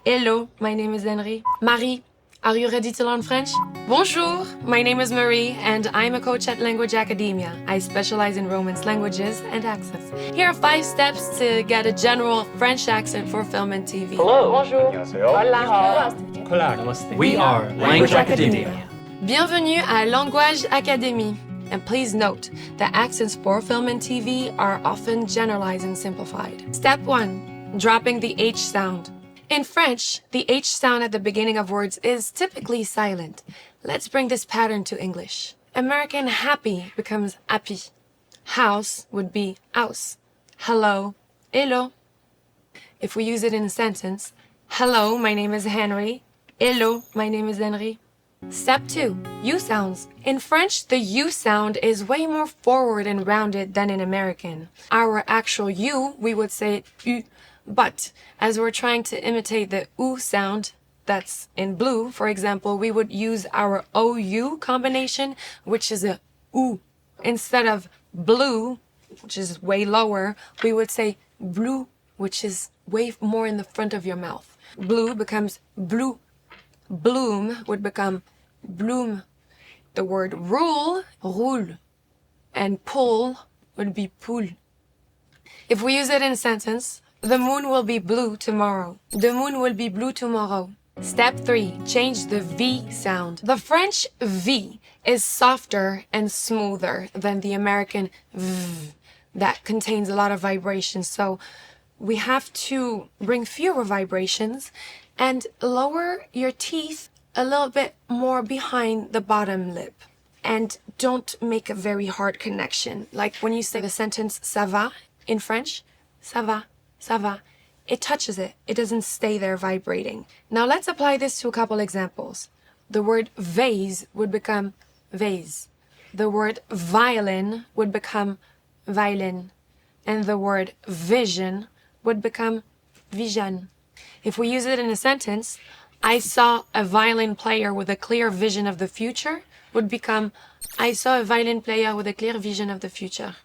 Hello, my name is Henry. Marie, are you ready to learn French? Bonjour, my name is Marie, and I'm a coach at Language Academia. I specialize in Romance languages and accents. Here are 5 steps to get a general French accent for film and TV. Hello. Bonjour. 안녕하세요. Hola. Hola. Namaste. We are Language Academia. Bienvenue à Language Académie. And please note that accents for film and TV are often generalized and simplified. Step 1. Dropping the H sound. In French, the H sound at the beginning of words is typically silent. Let's bring this pattern to English. American happy becomes happy. House would be house. Hello, hello. If we use it in a sentence, hello, my name is Henry. Hello, my name is Henry. Step 2. U sounds. In French, the U sound is way more forward and rounded than in American. Our actual U, we would say U. But as we're trying to imitate the oo sound that's in blue, for example, we would use our OU combination, which is a oo. Instead of blue, which is way lower, we would say blue, which is way more in the front of your mouth. Blue becomes blue. Bloom would become bloom. The word rule, roule. And pull would be poule. If we use it in a sentence, the moon will be blue tomorrow. The moon will be blue tomorrow. Step 3. Change the V sound. The French V is softer and smoother than the American V that contains a lot of vibrations. So we have to bring fewer vibrations and lower your teeth a little bit more behind the bottom lip. And don't make a very hard connection. Like when you say the sentence ça va in French, ça va. Ça va. It touches it. It doesn't stay there vibrating. Now let's apply this to a couple examples. The word vase would become vase. The word violin would become violin. And the word vision would become vision. If we use it in a sentence, I saw a violin player with a clear vision of the future would become I saw a violin player with a clear vision of the future.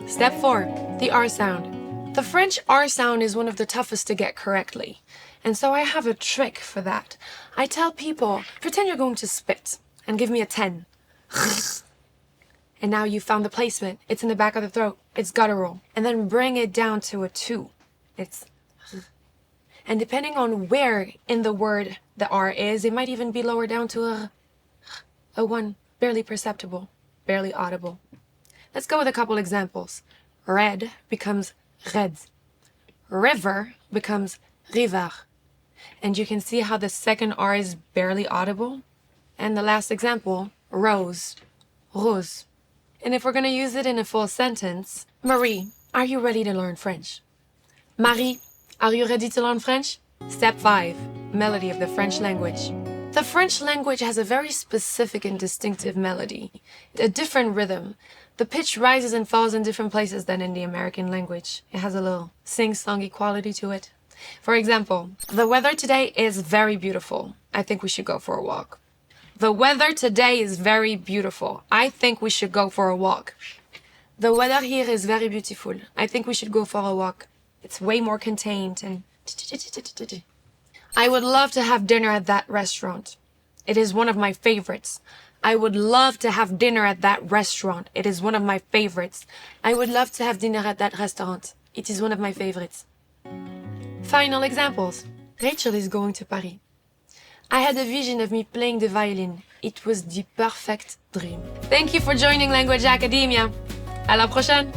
Step 4. The R sound. The French R sound is one of the toughest to get correctly. And so I have a trick for that. I tell people, pretend you're going to spit and give me a 10. And now you found the placement. It's in the back of the throat. It's guttural. And then bring it down to a 2. It's and depending on where in the word the R is, it might even be lower down to a 1. Barely perceptible, barely audible. Let's go with a couple examples. Red becomes red. River becomes river. And you can see how the second R is barely audible. And the last example, rose, rose. And if we're going to use it in a full sentence, Marie, are you ready to learn French? Marie, are you ready to learn French? Step 5, melody of the French language. The French language has a very specific and distinctive melody, a different rhythm. The pitch rises and falls in different places than in the American language. It has a little sing-songy quality to it. For example, the weather today is very beautiful. I think we should go for a walk. The weather today is very beautiful. I think we should go for a walk. The weather here is very beautiful. I think we should go for a walk. It's way more contained and I would love to have dinner at that restaurant. It is one of my favorites. I would love to have dinner at that restaurant. It is one of my favorites. I would love to have dinner at that restaurant. It is one of my favorites. Final examples. Rachel is going to Paris. I had a vision of me playing the violin. It was the perfect dream. Thank you for joining Language Academia. À la prochaine!